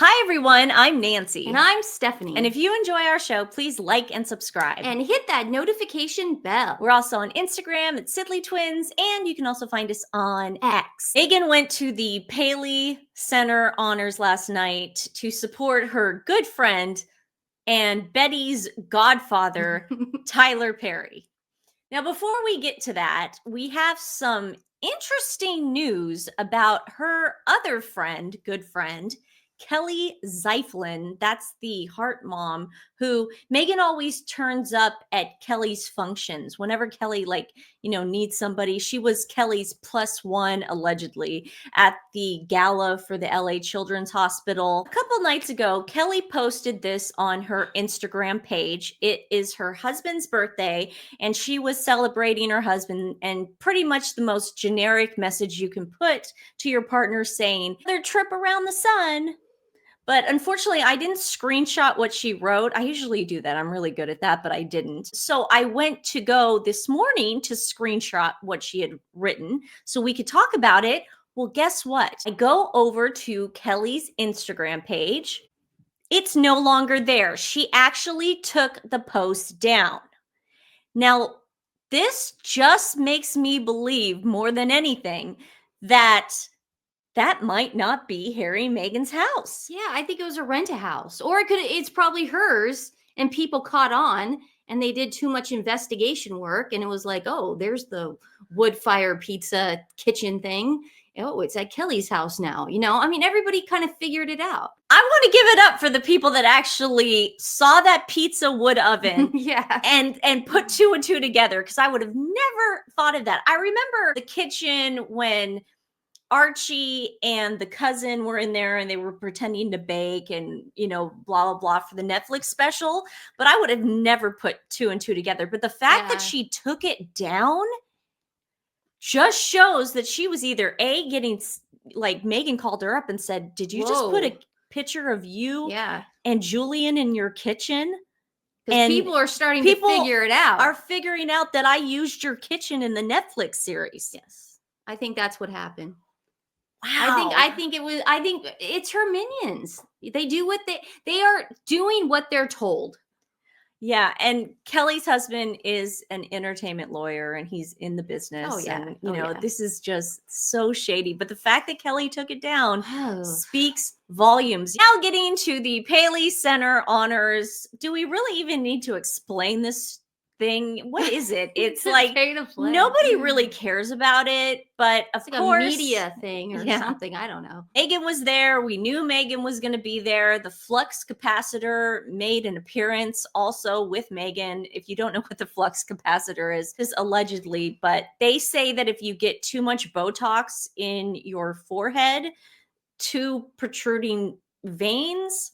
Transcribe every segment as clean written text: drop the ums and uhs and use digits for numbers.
Hi, everyone. I'm Nancy. And I'm Stephanie. And if you enjoy our show, please like and subscribe. And hit that notification bell. We're also on Instagram at TWiN, and you can also find us on X. Megan went to the Paley Center Honors last night to support her good friend and Betty's godfather, Tyler Perry. Now, before we get to that, we have some interesting news about her other friend, good friend, Kelly Zajfen. That's the heart mom who Megan always turns up at Kelly's functions. Whenever Kelly, needs somebody, she was Kelly's +1, allegedly, at the Gala for the LA Children's Hospital. A couple nights ago, Kelly posted this on her Instagram page. It is her husband's birthday, and she was celebrating her husband, and pretty much the most generic message you can put to your partner saying, their trip around the sun. But unfortunately, I didn't screenshot what she wrote. I usually do that. I'm really good at that, but I didn't. So I went to go this morning to screenshot what she had written so we could talk about it. Well, guess what? I go over to Kelly's Instagram page. It's no longer there. She actually took the post down. Now, this just makes me believe more than anything that might not be Harry and Meghan's house. Yeah, I think it was a rent-a-house. Or it's probably hers, and people caught on, and they did too much investigation work, and it was like, oh, there's the wood fire pizza kitchen thing. Oh, it's at Kelly's house now. Everybody kind of figured it out. I want to give it up for the people that actually saw that pizza wood oven yeah, and put two and two together, because I would have never thought of that. I remember the kitchen when Archie and the cousin were in there and they were pretending to bake and, blah, blah, blah for the Netflix special. But I would have never put two and two together. But the fact that she took it down just shows that she was either getting, Megan called her up and said, did you just put a picture of you and Julian in your kitchen? And people are starting to figure it out. Are figuring out that I used your kitchen in the Netflix series. Yes. I think that's what happened. Wow. I think it's her minions. They do they are doing what they're told. Yeah, and Kelly's husband is an entertainment lawyer and he's in the business. Oh, yeah. And this is just so shady. But the fact that Kelly took it down speaks volumes. Now getting to the Paley Center Honors, do we really even need to explain this thing? What is it? It's like nobody really cares about it, but of course, a media thing or something. I don't know. Megan was there. We knew Megan was going to be there. The flux capacitor made an appearance also with Megan. If you don't know what the flux capacitor is allegedly, but they say that if you get too much Botox in your forehead, two protruding veins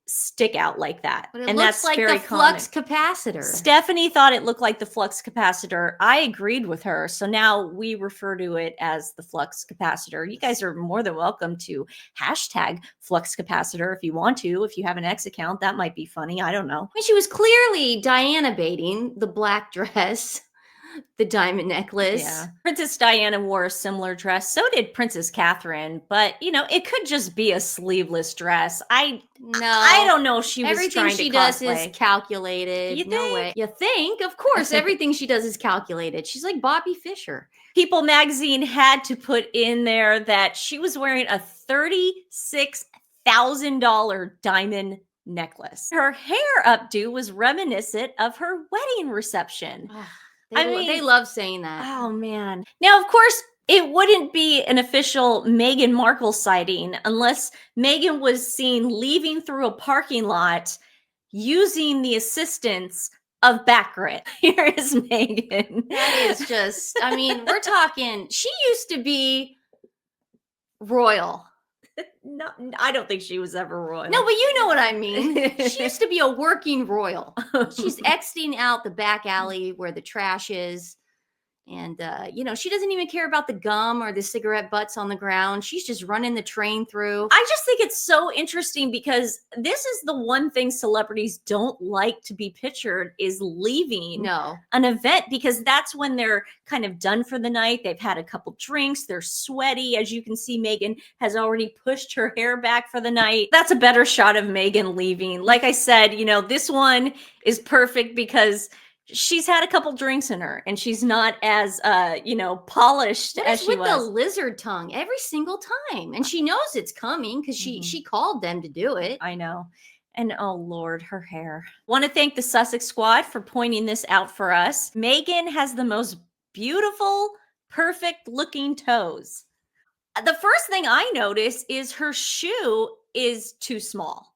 stick out like that. But it looks like the flux capacitor. Stephanie thought it looked like the flux capacitor. I agreed with her. So now we refer to it as the flux capacitor. You guys are more than welcome to hashtag flux capacitor if you want to. If you have an X account, that might be funny. I don't know. She was clearly Diana baiting the black dress, the diamond necklace. Yeah. Princess Diana wore a similar dress. So did Princess Catherine. But, it could just be a sleeveless dress. I don't know if she was everything trying to she cosplay. Does is calculated. You think? No way. You think? Of course, everything she does is calculated. She's like Bobby Fischer. People magazine had to put in there that she was wearing a $36,000 diamond necklace. Her hair updo was reminiscent of her wedding reception. They love saying that. Oh, man. Now, of course, it wouldn't be an official Meghan Markle sighting unless Meghan was seen leaving through a parking lot using the assistance of Backgrit. Here is Meghan. That is just, we're talking, she used to be royal. No, I don't think she was ever royal. No, but you know what I mean. She used to be a working royal. She's exiting out the back alley where the trash is. And, you know, she doesn't even care about the gum or the cigarette butts on the ground. She's just running the train through. I just think it's so interesting because this is the one thing celebrities don't like to be pictured is leaving No. an event, because that's when they're kind of done for the night. They've had a couple drinks. They're sweaty. As you can see, Megan has already pushed her hair back for the night. That's a better shot of Megan leaving. Like I said, you know, this one is perfect because she's had a couple drinks in her and she's not as you know, polished What as is she with the was. lizard tongue every single time? And she knows it's coming because she called them to do it. I know. And oh Lord, her hair. Want to thank the Sussex squad for pointing this out for us. Megan has the most beautiful, perfect looking toes. The first thing I notice is her shoe is too small.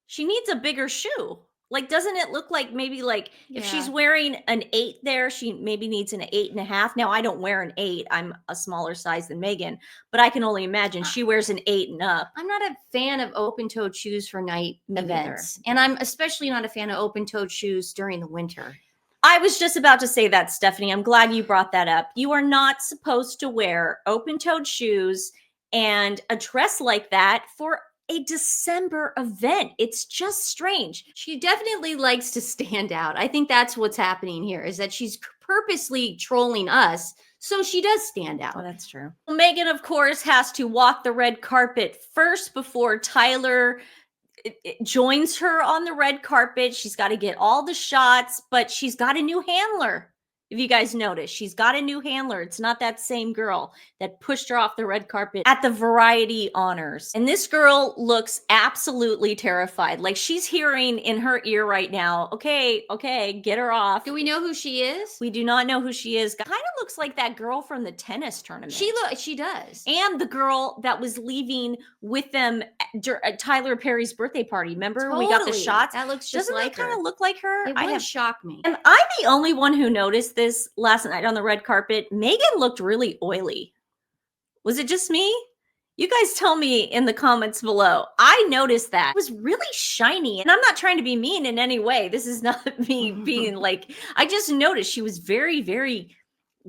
She needs a bigger shoe. Like, doesn't it look like maybe like if she's Yeah. wearing an 8 there, she maybe needs an 8.5. Now, I don't wear an 8. I'm a smaller size than Megan, but I can only imagine she wears an 8 and up. I'm not a fan of open-toed shoes for night Me events. And I'm especially not a fan of open-toed shoes during the winter. I was just about to say that, Stephanie. I'm glad you brought that up. You are not supposed to wear open-toed shoes and a dress like that for a December event. It's just strange. She definitely likes to stand out. I think that's what's happening here, is that she's purposely trolling us so she does stand out. Oh, that's true. Well, Megan, of course, has to walk the red carpet first before Tyler joins her on the red carpet. She's got to get all the shots, but she's got a new handler. If you guys notice, she's got a new handler. It's not that same girl that pushed her off the red carpet at the Variety Honors. And this girl looks absolutely terrified. Like she's hearing in her ear right now, okay, get her off. Do we know who she is? We do not know who she is. Kind of looks like that girl from the tennis tournament. She does. And the girl that was leaving with them at Tyler Perry's birthday party. Remember we got the Totally. shots? That looks just Doesn't like that kind her. of look like her? It wouldn't shock me. Am I the only one who noticed this last night on the red carpet? Megan looked really oily. Was it just me? You guys tell me in the comments below. I noticed that. It was really shiny. And I'm not trying to be mean in any way. This is not me being like, I just noticed she was very, very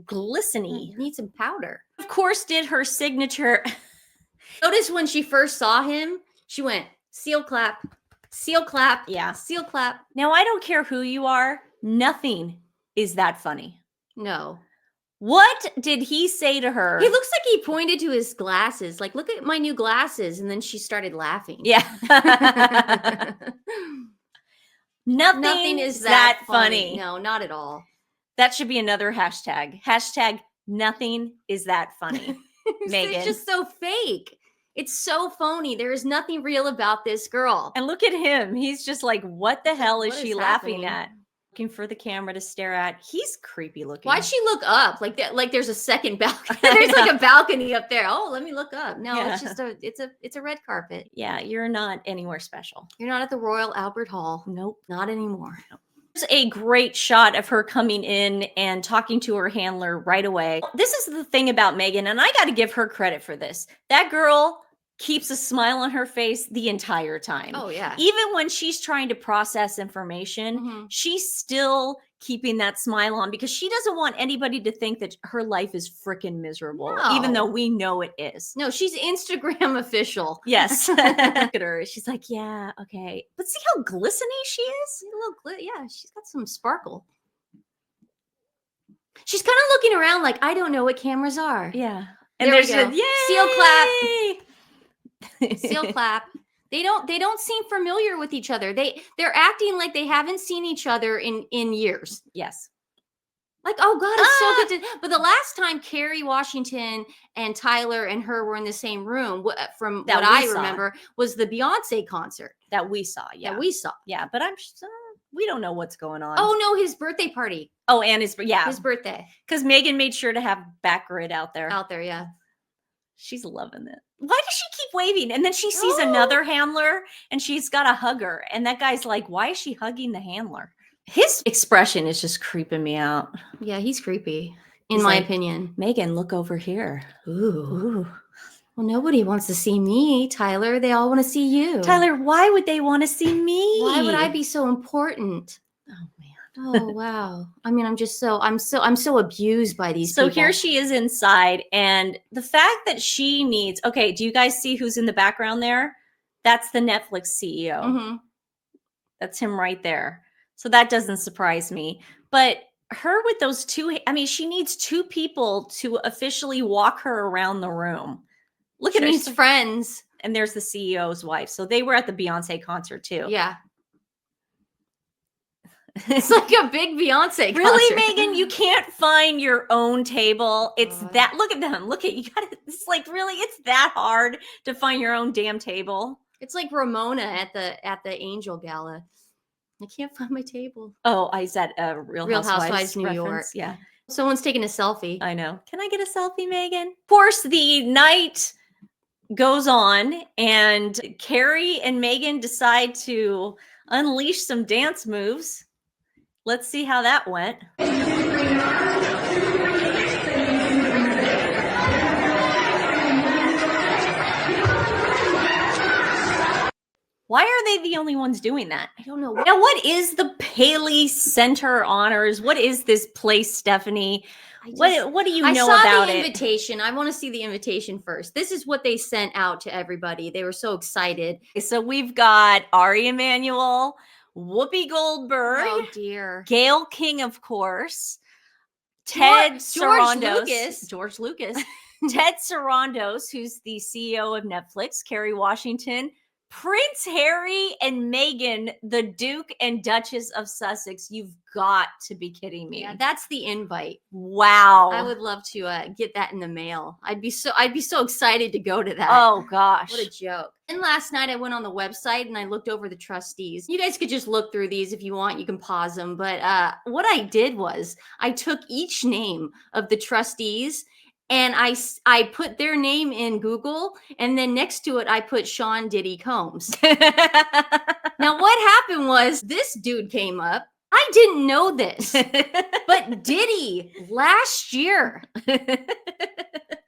glistening. Need some powder. Of course, did her signature. Notice when she first saw him, she went, seal clap, seal clap. Yeah. Seal clap. Now, I don't care who you are. Nothing is that funny. No. What did he say to her? He looks like he pointed to his glasses. Like, look at my new glasses. And then she started laughing. Yeah. Nothing is that funny. No, not at all. That should be another hashtag. Hashtag nothing is that funny. Megan. It's just so fake. It's so phony. There is nothing real about this girl. And look at him. He's just like, what the hell is she laughing happening? at? Looking for the camera to stare at. He's creepy looking. Why'd she look up? Like that, like there's a second balcony. There's like a balcony up there. Oh, let me look up. No, Yeah. it's just it's a red carpet. Yeah, you're not anywhere special. You're not at the Royal Albert Hall. Nope. Not anymore. There's a great shot of her coming in and talking to her handler right away. This is the thing about Megan, and I got to give her credit for this. That girl keeps a smile on her face the entire time. Oh, yeah. Even when she's trying to process information, she's still keeping that smile on because she doesn't want anybody to think that her life is freaking miserable, even though we know it is. No, she's Instagram official. Yes. Look at her. She's like, yeah, okay. But see how glistening she is? Yeah, she's got some sparkle. She's kind of looking around like, I don't know what cameras are. Yeah. And there's there we go. yay! Seal clap. Seal clap. They don't seem familiar with each other. They're acting like they haven't seen each other in years. Yes. Like, oh God, it's so good to. But the last time Kerry Washington and Tyler and her were in the same room, from what I remember, was the Beyonce concert that we saw. Yeah, that we saw. Yeah, but we don't know what's going on. Oh no, his birthday party. Oh, and his birthday. Because Megan made sure to have back grid out there. Yeah. She's loving it. Why does she keep waving? And then she sees another handler and she's got to hug her. And that guy's like, why is she hugging the handler? His expression is just creeping me out. Yeah, he's creepy, in my opinion. Megan, look over here. Ooh. Well, nobody wants to see me, Tyler. They all want to see you. Tyler, why would they want to see me? Why would I be so important? Oh, man. Oh wow. I mean, I'm so abused by these So people. here she is inside, and the fact that she needs, okay, do you guys see who's in the background there? That's the Netflix CEO. Mm-hmm. That's him right there. So that doesn't surprise me. But her with those two, I mean, she needs two people to officially walk her around the room. Look She at her. needs friends. And there's the CEO's wife. So they were at the Beyonce concert too. Yeah. It's like a big Beyonce Really, concert. Megan? You can't find your own table. It's God. that. Look at them. Look at you. Got it. It's like really. It's that hard to find your own damn table. It's like Ramona at the Angel Gala. I can't find my table. Oh, I said Real Housewives New York. reference. Yeah, someone's taking a selfie. I know. Can I get a selfie, Megan? Of course, the night goes on, and Carrie and Megan decide to unleash some dance moves. Let's see how that went. Why are they the only ones doing that? I don't know. Now, what is the Paley Center Honors? What is this place, Stephanie? What do you know about it? I saw the invitation. I want to see the invitation first. This is what they sent out to everybody. They were so excited. So we've got Ari Emanuel, Whoopi Goldberg, Oh dear, Gayle King, of course, Ted Sarandos, George Lucas, Ted Sarandos, who's the CEO of Netflix, Kerry Washington, Prince Harry, and Meghan, the Duke and Duchess of Sussex. You've got to be kidding me. Yeah, that's the invite. Wow. I would love to get that in the mail. I'd be so excited to go to that. Oh gosh. What a joke. And last night I went on the website and I looked over the trustees. You guys could just look through these if you want. You can pause them. But what I did was I took each name of the trustees and I put their name in Google, and then next to it, I put Sean Diddy Combs. Now, what happened was this dude came up. I didn't know this, but Diddy last year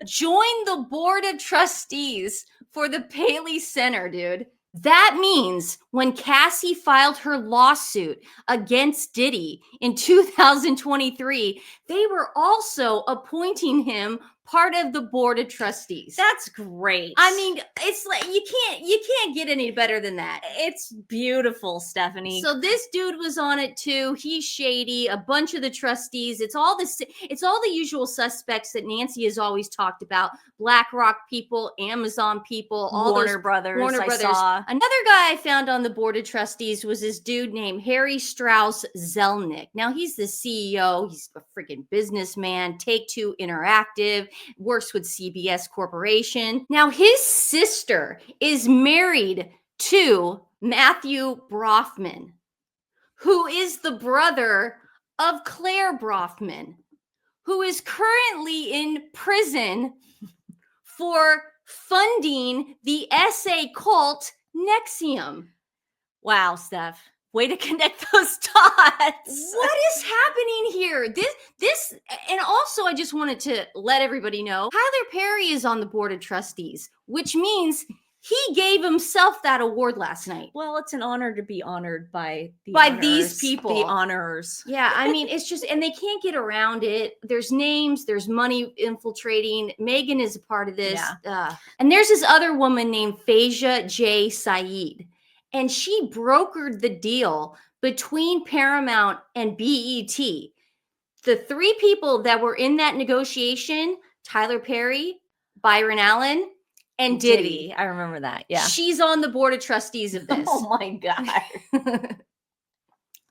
joined the board of trustees for the Paley Center, dude. That means when Cassie filed her lawsuit against Diddy in 2023, they were also appointing him part of the board of trustees. That's great. I mean, it's like you can't get any better than that. It's beautiful, Stephanie. So this dude was on it too. He's shady. A bunch of the trustees. It's all the usual suspects that Nancy has always talked about: BlackRock people, Amazon people, all Warner Brothers. Another guy I found on the board of trustees was this dude named Harry Strauss Zelnick. Now he's the CEO. He's a freaking businessman. Take-Two Interactive, works with CBS Corporation. Now his sister is married to Matthew Brofman, who is the brother of Claire Brofman, who is currently in prison for funding the SA cult NXIVM. Wow, Steph. Way to connect those dots. What is happening here? This, and also I just wanted to let everybody know, Tyler Perry is on the board of trustees, which means he gave himself that award last night. Well, it's an honor to be honored by these people. The honors. Yeah, I mean, it's just, and they can't get around it. There's names, there's money infiltrating. Megan is a part of this. Yeah. And there's this other woman named Phasia J. Saeed, and she brokered the deal between Paramount and BET. The three people that were in that negotiation: Tyler Perry, Byron Allen, and Diddy. I remember that. Yeah. She's on the board of trustees of this. Oh my God.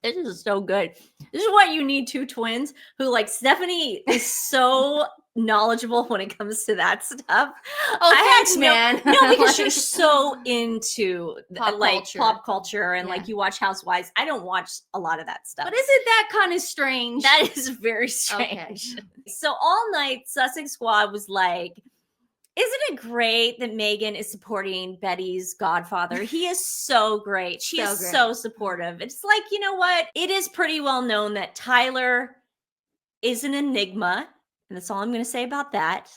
This is so good. This is why you need two twins who, like, Stephanie is so knowledgeable when it comes to that stuff. Oh, thanks, man. No, because you're so into pop culture and Yeah. like you watch Housewives. I don't watch a lot of that stuff. But isn't that kind of strange? That is very strange. Okay. So all night, Sussex Squad was like, isn't it great that Megan is supporting Betty's godfather? He is so great. She is so supportive. It's like, you know what? It is pretty well known that Tyler is an enigma. And that's all I'm going to say about that.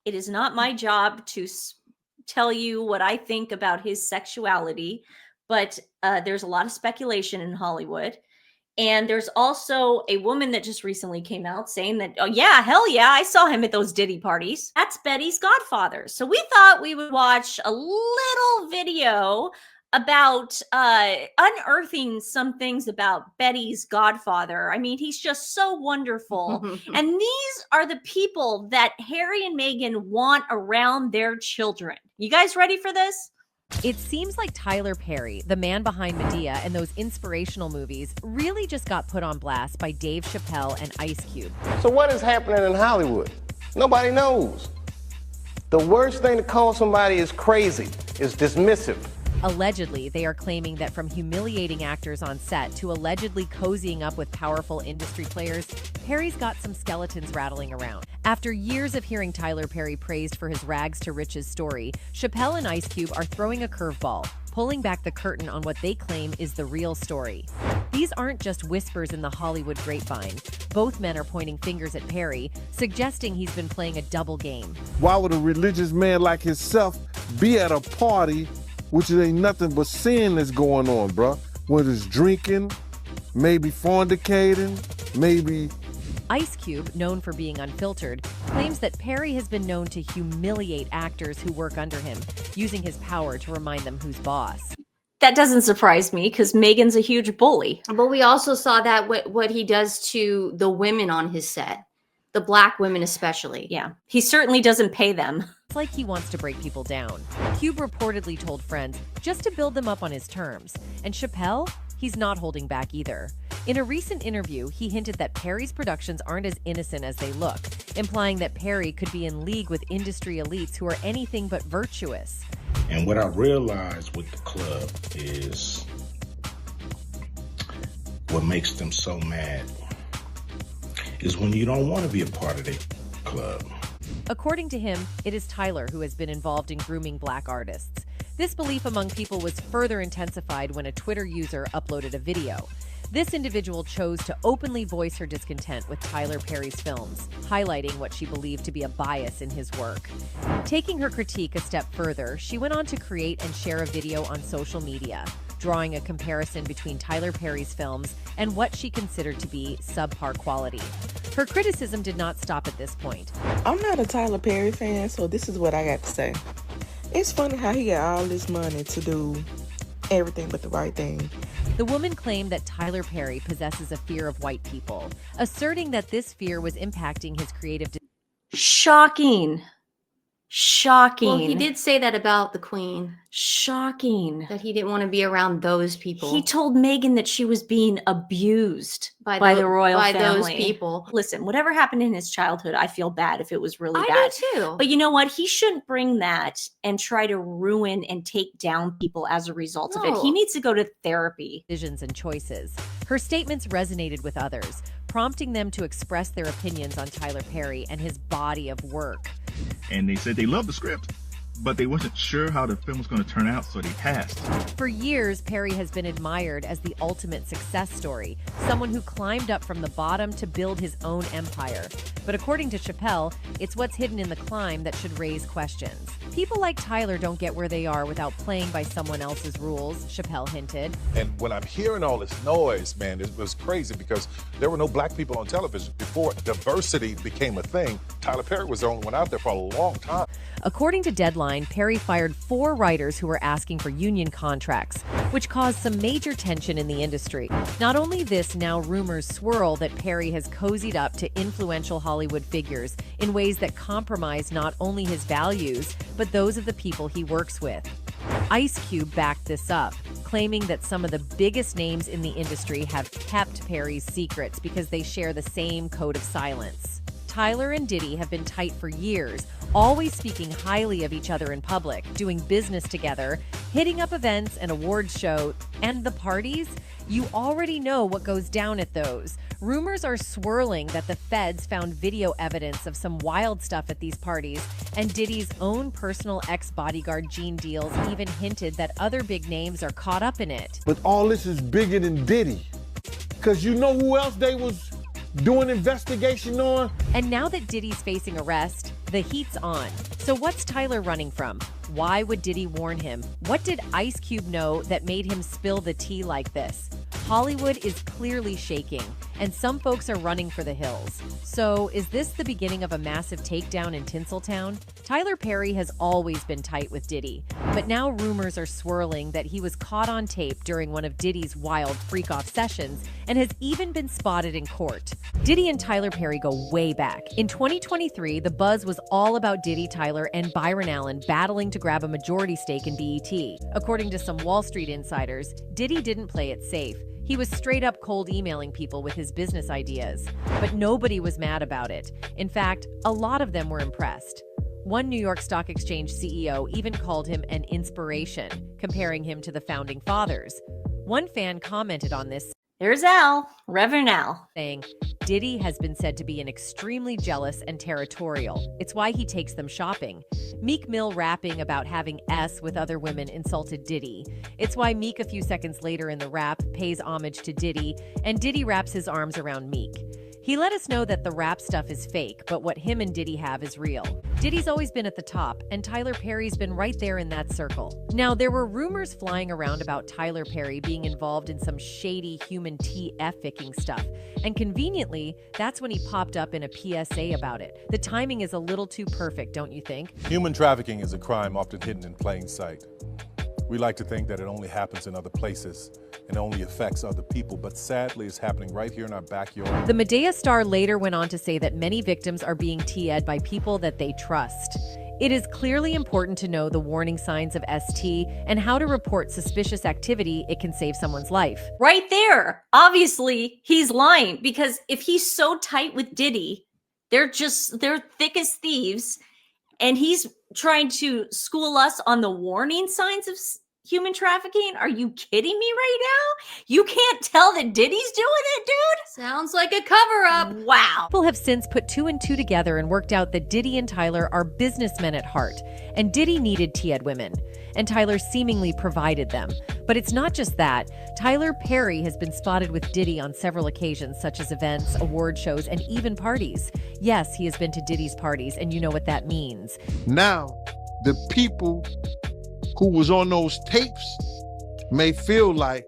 It is not my job to tell you what I think about his sexuality, but there's a lot of speculation in Hollywood. And there's also a woman that just recently came out saying that, oh, yeah, hell yeah, I saw him at those Diddy parties. That's Betty's godfather. So we thought we would watch a little video about unearthing some things about Betty's godfather. I mean, he's just so wonderful. And these are the people that Harry and Meghan want around their children. You guys ready for this? It seems like Tyler Perry, the man behind Medea and those inspirational movies, really just got put on blast by Dave Chappelle and Ice Cube. So what is happening in Hollywood? Nobody knows. The worst thing to call somebody is crazy, is dismissive. Allegedly, they are claiming that from humiliating actors on set to allegedly cozying up with powerful industry players, Perry's got some skeletons rattling around. After years of hearing Tyler Perry praised for his rags to riches story, Chappelle and Ice Cube are throwing a curveball, pulling back the curtain on what they claim is the real story. These aren't just whispers in the Hollywood grapevine. Both men are pointing fingers at Perry, suggesting he's been playing a double game. Why would a religious man like himself be at a party which ain't nothing but sin that's going on, bruh? Whether it's drinking, maybe fornicating, maybe... Ice Cube, known for being unfiltered, claims that Perry has been known to humiliate actors who work under him, using his power to remind them who's boss. That doesn't surprise me because Meghan's a huge bully. But we also saw that what he does to the women on his set, the black women especially. Yeah, he certainly doesn't pay them. It's like he wants to break people down. Cube reportedly told friends just to build them up on his terms. And Chappelle? He's not holding back either. In a recent interview, he hinted that Perry's productions aren't as innocent as they look, implying that Perry could be in league with industry elites who are anything but virtuous. And what I realized with the club is what makes them so mad is when you don't want to be a part of their club. According to him, it is Tyler who has been involved in grooming black artists. This belief among people was further intensified when a Twitter user uploaded a video. This individual chose to openly voice her discontent with Tyler Perry's films, highlighting what she believed to be a bias in his work. Taking her critique a step further, she went on to create and share a video on social media, drawing a comparison between Tyler Perry's films and what she considered to be subpar quality. Her criticism did not stop at this point. I'm not a Tyler Perry fan, so this is what I got to say. It's funny how he got all this money to do everything but the right thing. The woman claimed that Tyler Perry possesses a fear of white people, asserting that this fear was impacting his creative. Shocking. Shocking. Well, he did say that about the Queen, Shocking. that he didn't want to be around those people. He told Meghan that she was being abused by the royal by family. those people. Listen, whatever happened in his childhood, I feel bad if it was really I bad. do too. But you know what? He shouldn't bring that and try to ruin and take down people as a result of it. He No. needs to go to therapy. Decisions and choices. Her statements resonated with others, prompting them to express their opinions on Tyler Perry and his body of work. And they said they loved the script, but they wasn't sure how the film was going to turn out, so they passed. For years, Perry has been admired as the ultimate success story, someone who climbed up from the bottom to build his own empire. But according to Chappelle, it's what's hidden in the climb that should raise questions. People like Tyler don't get where they are without playing by someone else's rules, Chappelle hinted. And when I'm hearing all this noise, man, it was crazy because there were no black people on television. Before diversity became a thing, Tyler Perry was the only one out there for a long time. According to Deadline, Perry fired 4 writers who were asking for union contracts, which caused some major tension in the industry. Not only this, now rumors swirl that Perry has cozied up to influential Hollywood figures in ways that compromise not only his values, but those of the people he works with. Ice Cube backed this up, claiming that some of the biggest names in the industry have kept Perry's secrets because they share the same code of silence. Tyler and Diddy have been tight for years, always speaking highly of each other in public, doing business together, hitting up events and awards shows, and the parties. You already know what goes down at those. Rumors are swirling that the feds found video evidence of some wild stuff at these parties, and Diddy's own personal ex-bodyguard Gene Deals even hinted that other big names are caught up in it. But all this is bigger than Diddy. Because you know who else they was doing investigation on? And now that Diddy's facing arrest, the heat's on. So what's Tyler running from? Why would Diddy warn him? What did Ice Cube know that made him spill the tea like this? Hollywood is clearly shaking, and some folks are running for the hills. So, is this the beginning of a massive takedown in Tinseltown? Tyler Perry has always been tight with Diddy, but now rumors are swirling that he was caught on tape during one of Diddy's wild freak-off sessions and has even been spotted in court. Diddy and Tyler Perry go way back. In 2023, the buzz was all about Diddy, Tyler, and Byron Allen battling to grab a majority stake in BET. According to some Wall Street insiders, Diddy didn't play it safe. He was straight up cold emailing people with his business ideas. But nobody was mad about it. In fact, a lot of them were impressed. One New York Stock Exchange CEO even called him an inspiration, comparing him to the founding fathers. One fan commented on this, There's Al, Reverend Al, saying, Diddy has been said to be an extremely jealous and territorial. It's why he takes them shopping. Meek Mill rapping about having S with other women insulted Diddy. It's why Meek a few seconds later in the rap pays homage to Diddy, and Diddy wraps his arms around Meek. He let us know that the rap stuff is fake, but what him and Diddy have is real. Diddy's always been at the top, and Tyler Perry's been right there in that circle. Now, there were rumors flying around about Tyler Perry being involved in some shady human TF-icking stuff, and conveniently, that's when he popped up in a PSA about it. The timing is a little too perfect, don't you think? Human trafficking is a crime often hidden in plain sight. We like to think that it only happens in other places and only affects other people, but sadly it's happening right here in our backyard. The Medea star later went on to say that many victims are being TE'd by people that they trust. It is clearly important to know the warning signs of ST and how to report suspicious activity. It can save someone's life. right there. Obviously, he's lying because if he's so tight with Diddy, they're thick as thieves, and he's trying to school us on the warning signs of human trafficking. Are you kidding me right now? You can't tell that Diddy's doing it, dude? Sounds like a cover-up. Wow. People have since put two and two together and worked out that Diddy and Tyler are businessmen at heart, and Diddy needed TED women, and Tyler seemingly provided them. But it's not just that. Tyler Perry has been spotted with Diddy on several occasions, such as events, award shows, and even parties. Yes, he has been to Diddy's parties, and you know what that means. Now, the people who was on those tapes may feel like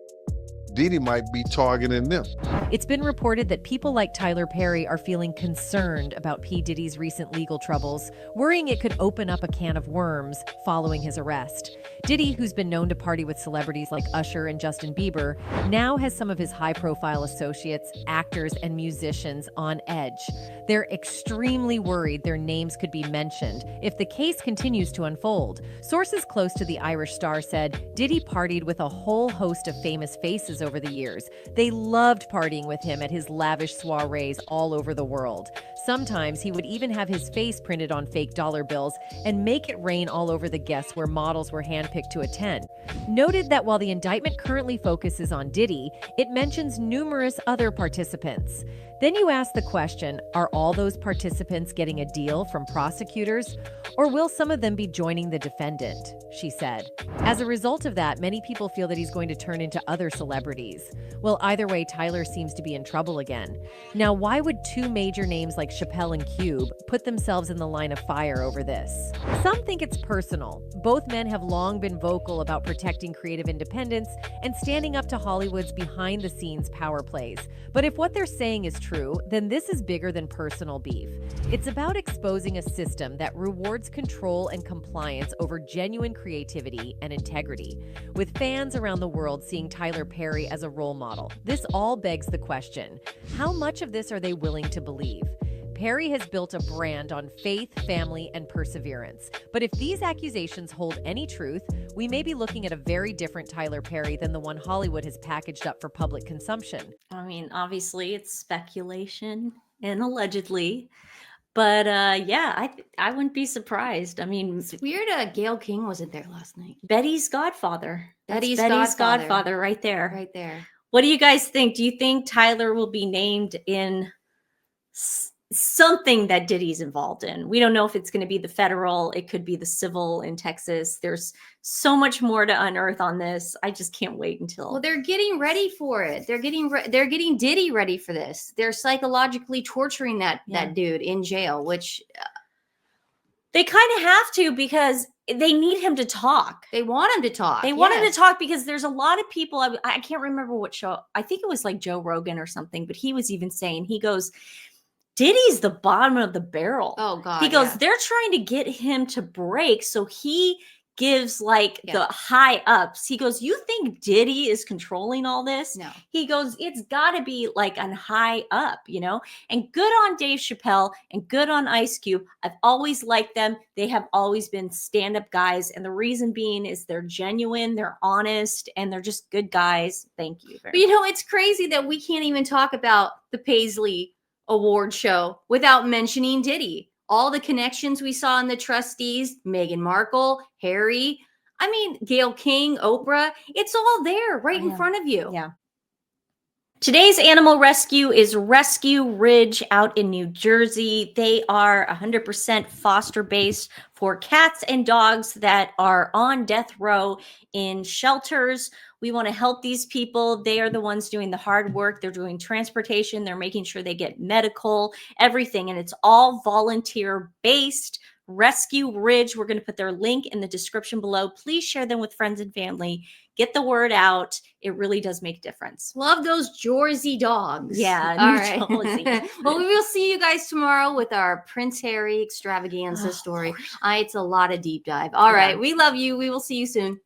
Diddy might be targeting them. It's been reported that people like Tyler Perry are feeling concerned about P. Diddy's recent legal troubles, worrying it could open up a can of worms following his arrest. Diddy, who's been known to party with celebrities like Usher and Justin Bieber, now has some of his high-profile associates, actors, and musicians on edge. They're extremely worried their names could be mentioned if the case continues to unfold. Sources close to the Irish star said Diddy partied with a whole host of famous faces over the years. They loved partying with him at his lavish soirees all over the world. Sometimes he would even have his face printed on fake dollar bills and make it rain all over the guests where models were handpicked to attend. Noted that while the indictment currently focuses on Diddy, it mentions numerous other participants. Then you ask the question, are all those participants getting a deal from prosecutors? Or will some of them be joining the defendant? She said. As a result of that, many people feel that he's going to turn into other celebrities. Well, either way, Tyler seems to be in trouble again. Now, why would two major names like Chappelle and Cube put themselves in the line of fire over this? Some think it's personal. Both men have long been vocal about protecting creative independence and standing up to Hollywood's behind-the-scenes power plays. But if what they're saying is true, then this is bigger than personal beef. It's about exposing a system that rewards control and compliance over genuine creativity and integrity. With fans around the world seeing Tyler Perry as a role model, this all begs the question, how much of this are they willing to believe? Perry has built a brand on faith, family, and perseverance. But if these accusations hold any truth, we may be looking at a very different Tyler Perry than the one Hollywood has packaged up for public consumption. I mean, obviously it's speculation and allegedly, but yeah, I wouldn't be surprised. I mean, It's weird Gayle King wasn't there last night. Betty's godfather. That's Betty's Betty's godfather. godfather right there. Right there. What do you guys think? Do you think Tyler will be named in something that Diddy's involved in? We don't know if it's going to be the federal. It could be the civil in Texas. There's so much more to unearth on this. I just can't wait until. Well, they're getting ready for it. They're getting Diddy ready for this. They're psychologically torturing that dude in jail, which They kind of have to because they need him to talk. They want him to talk. They want him to talk because there's a lot of people. I can't remember what show. I think it was like Joe Rogan or something, but he was even saying, he goes, Diddy's the bottom of the barrel. Oh, God. He goes, yeah. they're trying to get him to break. So he gives like Yeah. the high ups. He goes, you think Diddy is controlling all this? No. He goes, it's got to be like on high up, you know? And good on Dave Chappelle and good on Ice Cube. I've always liked them. They have always been stand-up guys. And the reason being is they're genuine, they're honest, and they're just good guys. Thank you very But you know, it's crazy that we can't even talk about the Paisley Award show without mentioning Diddy. All the connections we saw in the Trustees, Meghan Markle, Harry, I mean, Gayle King, Oprah, it's all there right in front of you. Yeah. Today's animal rescue is Rescue Ridge out in New Jersey. They are 100% foster based for cats and dogs that are on death row in shelters. We want to help these people. They are the ones doing the hard work. They're doing transportation. They're making sure they get medical, everything. And it's all volunteer based. Rescue Ridge. We're going to put their link in the description below. Please share them with friends and family. Get the word out. It really does make a difference. Love those Jersey dogs. Yeah. All New right. Jersey. Well, we will see you guys tomorrow with our Prince Harry extravaganza story. It's a lot of deep dive. All right. We love you. We will see you soon.